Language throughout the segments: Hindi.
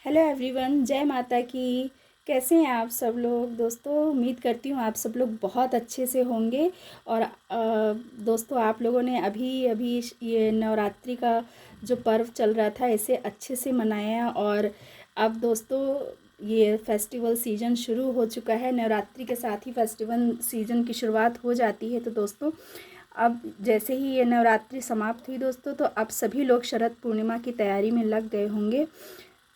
हेलो एवरीवन, जय माता की। कैसे हैं आप सब लोग दोस्तों। उम्मीद करती हूँ आप सब लोग बहुत अच्छे से होंगे। और दोस्तों, आप लोगों ने अभी अभी ये नवरात्रि का जो पर्व चल रहा था इसे अच्छे से मनाया। और अब दोस्तों ये फेस्टिवल सीज़न शुरू हो चुका है। नवरात्रि के साथ ही फेस्टिवल सीज़न की शुरुआत हो जाती है। तो दोस्तों अब जैसे ही ये नवरात्रि समाप्त हुई दोस्तों, तो अब सभी लोग शरद पूर्णिमा की तैयारी में लग गए होंगे।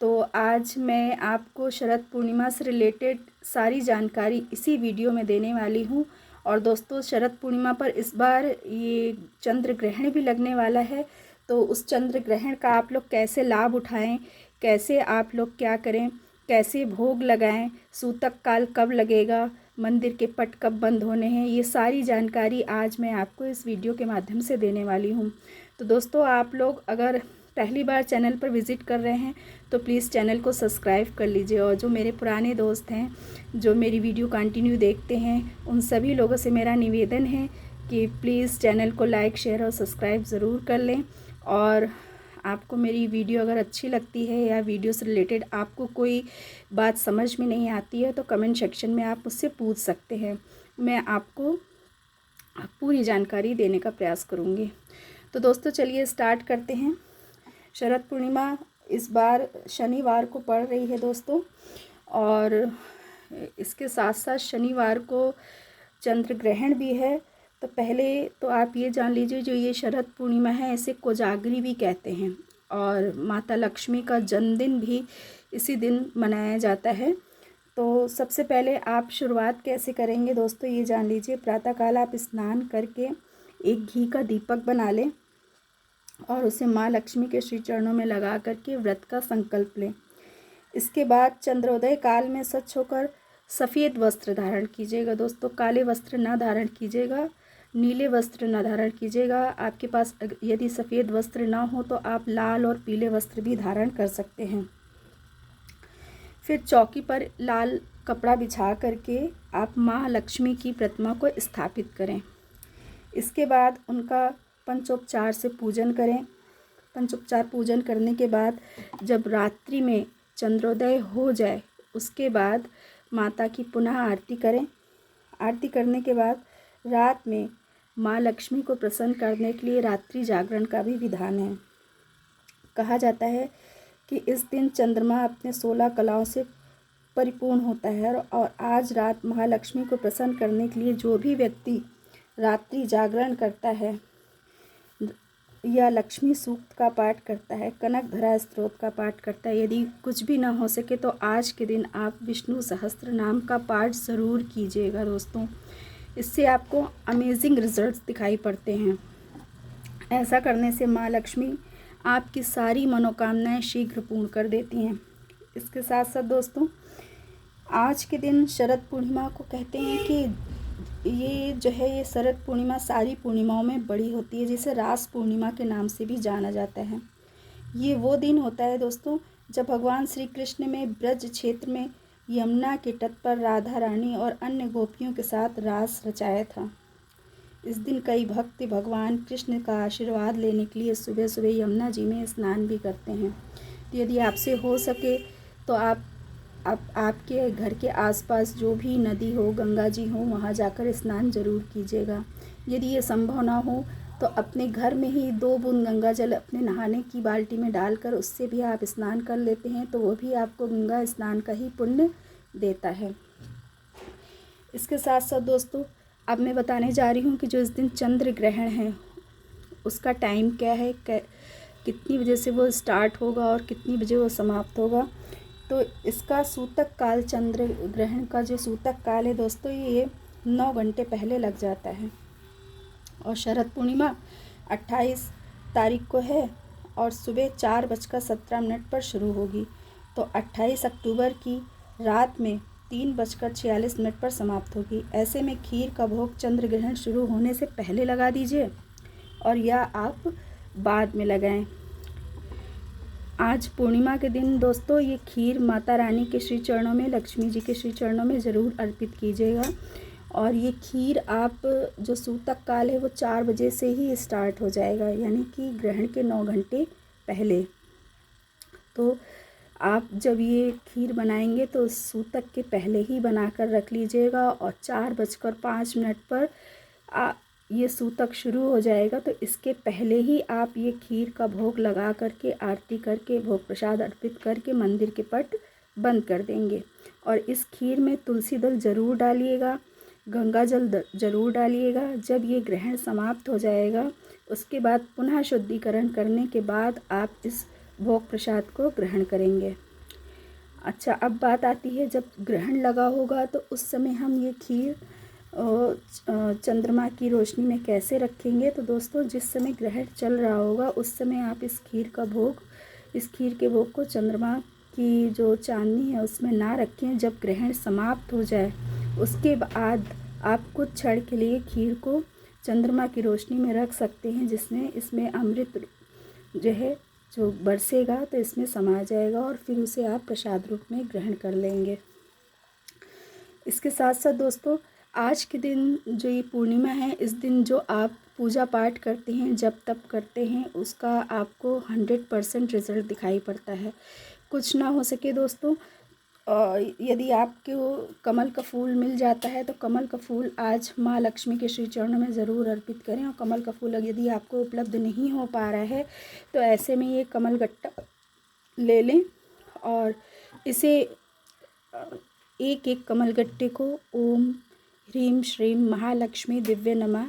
तो आज मैं आपको शरद पूर्णिमा से रिलेटेड सारी जानकारी इसी वीडियो में देने वाली हूँ। और दोस्तों, शरद पूर्णिमा पर इस बार ये चंद्र ग्रहण भी लगने वाला है। तो उस चंद्र ग्रहण का आप लोग कैसे लाभ उठाएं, कैसे आप लोग क्या करें, कैसे भोग लगाएं, सूतक काल कब लगेगा, मंदिर के पट कब बंद होने हैं, ये सारी जानकारी आज मैं आपको इस वीडियो के माध्यम से देने वाली हूँ। तो दोस्तों, आप लोग अगर पहली बार चैनल पर विज़िट कर रहे हैं तो प्लीज़ चैनल को सब्सक्राइब कर लीजिए। और जो मेरे पुराने दोस्त हैं, जो मेरी वीडियो कंटिन्यू देखते हैं, उन सभी लोगों से मेरा निवेदन है कि प्लीज़ चैनल को लाइक, शेयर और सब्सक्राइब ज़रूर कर लें। और आपको मेरी वीडियो अगर अच्छी लगती है या वीडियो से रिलेटेड आपको कोई बात समझ में नहीं आती है तो कमेंट सेक्शन में आप मुझसे पूछ सकते हैं। मैं आपको पूरी जानकारी देने का प्रयास करूँगी। तो दोस्तों चलिए स्टार्ट करते हैं। शरद पूर्णिमा इस बार शनिवार को पड़ रही है दोस्तों। और इसके साथ साथ शनिवार को चंद्र ग्रहण भी है। तो पहले तो आप ये जान लीजिए, जो ये शरद पूर्णिमा है इसे कोजागरी भी कहते हैं। और माता लक्ष्मी का जन्मदिन भी इसी दिन मनाया जाता है। तो सबसे पहले आप शुरुआत कैसे करेंगे दोस्तों, ये जान लीजिए। प्रातःकाल आप स्नान करके एक घी का दीपक बना लें और उसे माँ लक्ष्मी के श्री चरणों में लगा करके व्रत का संकल्प लें। इसके बाद चंद्रोदय काल में सच होकर सफ़ेद वस्त्र धारण कीजिएगा दोस्तों। काले वस्त्र न धारण कीजिएगा, नीले वस्त्र न धारण कीजिएगा। आपके पास यदि सफ़ेद वस्त्र ना हो तो आप लाल और पीले वस्त्र भी धारण कर सकते हैं। फिर चौकी पर लाल कपड़ा बिछा करके आप माँ लक्ष्मी की प्रतिमा को स्थापित करें। इसके बाद उनका पंचोपचार से पूजन करें। पंचोपचार पूजन करने के बाद जब रात्रि में चंद्रोदय हो जाए उसके बाद माता की पुनः आरती करें। आरती करने के बाद रात में माँ लक्ष्मी को प्रसन्न करने के लिए रात्रि जागरण का भी विधान है। कहा जाता है कि इस दिन चंद्रमा अपने 16 कलाओं से परिपूर्ण होता है। और आज रात महालक्ष्मी को प्रसन्न करने के लिए जो भी व्यक्ति रात्रि जागरण करता है या लक्ष्मी सूक्त का पाठ करता है, कनक धरा स्तोत्र का पाठ करता है, यदि कुछ भी ना हो सके तो आज के दिन आप विष्णु सहस्त्र नाम का पाठ ज़रूर कीजिएगा दोस्तों। इससे आपको अमेजिंग रिजल्ट्स दिखाई पड़ते हैं। ऐसा करने से माँ लक्ष्मी आपकी सारी मनोकामनाएं शीघ्र पूर्ण कर देती हैं। इसके साथ साथ दोस्तों, आज के दिन शरद पूर्णिमा को कहते हैं कि ये जो है ये शरद पूर्णिमा सारी पूर्णिमाओं में बड़ी होती है, जिसे रास पूर्णिमा के नाम से भी जाना जाता है। ये वो दिन होता है दोस्तों जब भगवान श्री कृष्ण में ब्रज क्षेत्र में यमुना के तट पर राधा रानी और अन्य गोपियों के साथ रास रचाया था। इस दिन कई भक्त भगवान कृष्ण का आशीर्वाद लेने के लिए सुबह सुबह यमुना जी में स्नान भी करते हैं। तो यदि आपसे हो सके तो आप आपके घर के आसपास जो भी नदी हो, गंगा जी हो, वहाँ जाकर स्नान जरूर कीजिएगा। यदि ये संभव ना हो तो अपने घर में ही 2 बूंद गंगा जल अपने नहाने की बाल्टी में डालकर उससे भी आप स्नान कर लेते हैं तो वो भी आपको गंगा स्नान का ही पुण्य देता है। इसके साथ साथ दोस्तों, अब मैं बताने जा रही हूँ कि जो इस दिन चंद्र ग्रहण है उसका टाइम क्या है, कितनी बजे से वो स्टार्ट होगा और कितनी बजे वो समाप्त होगा। तो इसका सूतक काल, चंद्र ग्रहण का जो सूतक काल है दोस्तों, ये 9 घंटे पहले लग जाता है। और शरद पूर्णिमा 28 तारीख को है और सुबह 4:17 पर शुरू होगी। तो 28 अक्टूबर की रात में 3:46 पर समाप्त होगी। ऐसे में खीर का भोग चंद्र ग्रहण शुरू होने से पहले लगा दीजिए और या आप बाद में लगाएं। आज पूर्णिमा के दिन दोस्तों ये खीर माता रानी के श्री चरणों में, लक्ष्मी जी के श्री चरणों में ज़रूर अर्पित कीजिएगा। और ये खीर आप जो सूतक काल है वो 4 बजे से ही स्टार्ट हो जाएगा, यानी कि ग्रहण के 9 घंटे पहले। तो आप जब ये खीर बनाएंगे तो सूतक के पहले ही बना कर रख लीजिएगा, और 4:05 पर ये सूतक शुरू हो जाएगा तो इसके पहले ही आप ये खीर का भोग लगा करके, आरती करके, भोग प्रसाद अर्पित करके मंदिर के पट बंद कर देंगे। और इस खीर में तुलसी दल ज़रूर डालिएगा, गंगा जल ज़रूर डालिएगा। जब ये ग्रहण समाप्त हो जाएगा उसके बाद पुनः शुद्धिकरण करने के बाद आप इस भोग प्रसाद को ग्रहण करेंगे। अच्छा, अब बात आती है जब ग्रहण लगा होगा तो उस समय हम ये खीर चंद्रमा की रोशनी में कैसे रखेंगे। तो दोस्तों, जिस समय ग्रहण चल रहा होगा उस समय आप इस खीर के भोग को चंद्रमा की जो चांदनी है उसमें ना रखें। जब ग्रहण समाप्त हो जाए उसके बाद आप कुछ क्षण के लिए खीर को चंद्रमा की रोशनी में रख सकते हैं, जिसमें इसमें अमृत जो है जो बरसेगा तो इसमें समा जाएगा, और फिर उसे आप प्रसाद रूप में ग्रहण कर लेंगे। इसके साथ साथ दोस्तों, आज के दिन जो ये पूर्णिमा है, इस दिन जो आप पूजा पाठ करते हैं, जप तप करते हैं, उसका आपको 100% रिज़ल्ट दिखाई पड़ता है। कुछ ना हो सके दोस्तों, यदि आपको कमल का फूल मिल जाता है तो कमल का फूल आज माँ लक्ष्मी के श्री चरणों में ज़रूर अर्पित करें। और कमल का फूल यदि आपको उपलब्ध नहीं हो पा रहा है तो ऐसे में ये कमल गट्टा ले लें और इसे एक एक कमल गट्टे को ओम ह्रीम श्रीम महालक्ष्मी दिव्य नमः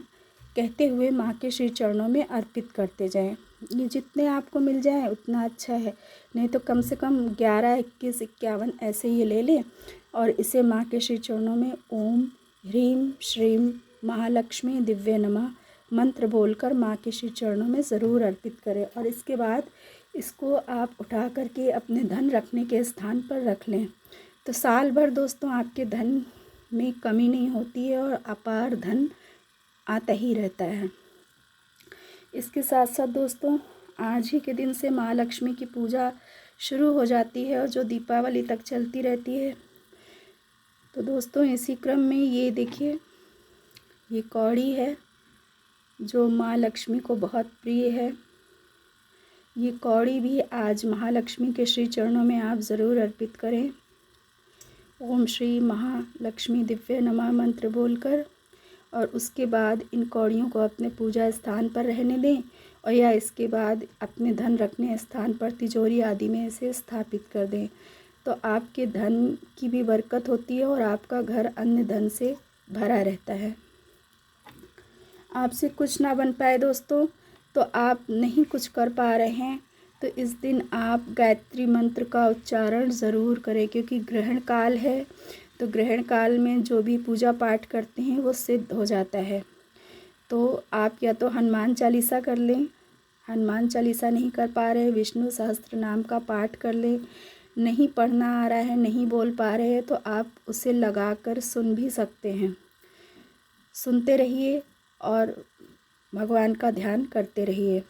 कहते हुए माँ के श्री चरणों में अर्पित करते जाएं। ये जितने आपको मिल जाए उतना अच्छा है, नहीं तो कम से कम 11, 21, 51 ऐसे ये ले लें और इसे माँ के श्री चरणों में ओम ह्रीम श्रीम महालक्ष्मी दिव्य नमः मंत्र बोलकर माँ के श्री चरणों में ज़रूर अर्पित करें। और इसके बाद इसको आप उठा करके अपने धन रखने के स्थान पर रख लें। तो साल भर दोस्तों आपके धन में कमी नहीं होती है और अपार धन आता ही रहता है। इसके साथ साथ दोस्तों, आज ही के दिन से माँ लक्ष्मी की पूजा शुरू हो जाती है और जो दीपावली तक चलती रहती है। तो दोस्तों, इसी क्रम में ये देखिए, ये कौड़ी है जो माँ लक्ष्मी को बहुत प्रिय है। ये कौड़ी भी आज महालक्ष्मी के श्री चरणों में आप ज़रूर अर्पित करें। ओम श्री महालक्ष्मी दिव्य नमः मंत्र बोलकर, और उसके बाद इन कौड़ियों को अपने पूजा स्थान पर रहने दें, और या इसके बाद अपने धन रखने स्थान पर तिजोरी आदि में इसे स्थापित कर दें। तो आपके धन की भी बरकत होती है और आपका घर अन्य धन से भरा रहता है। आपसे कुछ ना बन पाए दोस्तों, तो आप नहीं कुछ कर पा रहे हैं तो इस दिन आप गायत्री मंत्र का उच्चारण ज़रूर करें, क्योंकि ग्रहण काल है। तो ग्रहण काल में जो भी पूजा पाठ करते हैं वो सिद्ध हो जाता है। तो आप या तो हनुमान चालीसा कर लें, हनुमान चालीसा नहीं कर पा रहे विष्णु सहस्त्र नाम का पाठ कर लें, नहीं पढ़ना आ रहा है, नहीं बोल पा रहे हैं तो आप उसे लगा कर सुन भी सकते हैं। सुनते रहिए और भगवान का ध्यान करते रहिए।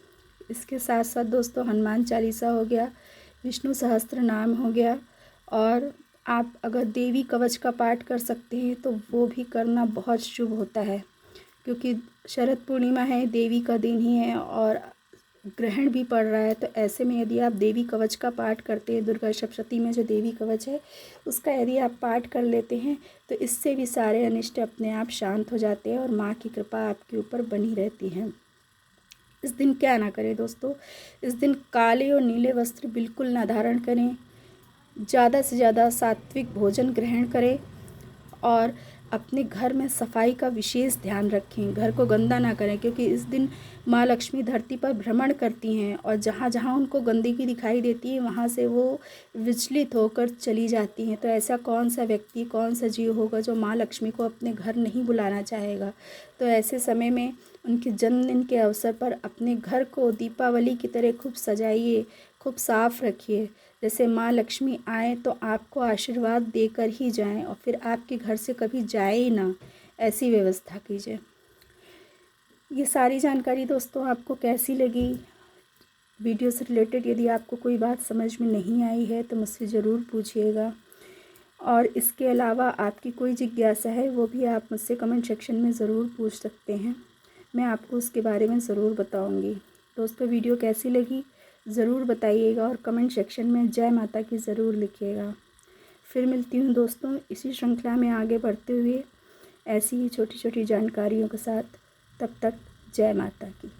इसके साथ साथ दोस्तों, हनुमान चालीसा हो गया, विष्णु सहस्त्र नाम हो गया, और आप अगर देवी कवच का पाठ कर सकते हैं तो वो भी करना बहुत शुभ होता है, क्योंकि शरद पूर्णिमा है, देवी का दिन ही है और ग्रहण भी पड़ रहा है। तो ऐसे में यदि आप देवी कवच का पाठ करते हैं, दुर्गा सप्तशती में जो देवी कवच है उसका यदि आप पाठ कर लेते हैं तो इससे भी सारे अनिष्ट अपने आप शांत हो जाते हैं और माँ की कृपा आपके ऊपर बनी रहती है। इस दिन क्या ना करें दोस्तों, इस दिन काले और नीले वस्त्र बिल्कुल ना धारण करें, ज़्यादा से ज़्यादा सात्विक भोजन ग्रहण करें और अपने घर में सफाई का विशेष ध्यान रखें। घर को गंदा ना करें, क्योंकि इस दिन माँ लक्ष्मी धरती पर भ्रमण करती हैं और जहाँ जहाँ उनको गंदगी दिखाई देती है वहाँ से वो विचलित होकर चली जाती हैं। तो ऐसा कौन सा व्यक्ति, कौन सा जीव होगा जो माँ लक्ष्मी को अपने घर नहीं बुलाना चाहेगा। तो ऐसे समय में उनके जन्मदिन के अवसर पर अपने घर को दीपावली की तरह खूब सजाइए, खूब साफ़ रखिए। जैसे माँ लक्ष्मी आए तो आपको आशीर्वाद देकर ही जाएं और फिर आपके घर से कभी जाए ही ना, ऐसी व्यवस्था कीजिए। ये सारी जानकारी दोस्तों आपको कैसी लगी? वीडियो से रिलेटेड यदि आपको कोई बात समझ में नहीं आई है तो मुझसे ज़रूर पूछिएगा, और इसके अलावा आपकी कोई जिज्ञासा है वो भी आप मुझसे कमेंट सेक्शन में ज़रूर पूछ सकते हैं, मैं आपको उसके बारे में ज़रूर बताऊंगी। दोस्तों, वीडियो कैसी लगी ज़रूर बताइएगा और कमेंट सेक्शन में जय माता की ज़रूर लिखिएगा। फिर मिलती हूँ दोस्तों इसी श्रृंखला में आगे बढ़ते हुए ऐसी ही छोटी छोटी जानकारियों के साथ। तब तक जय माता की।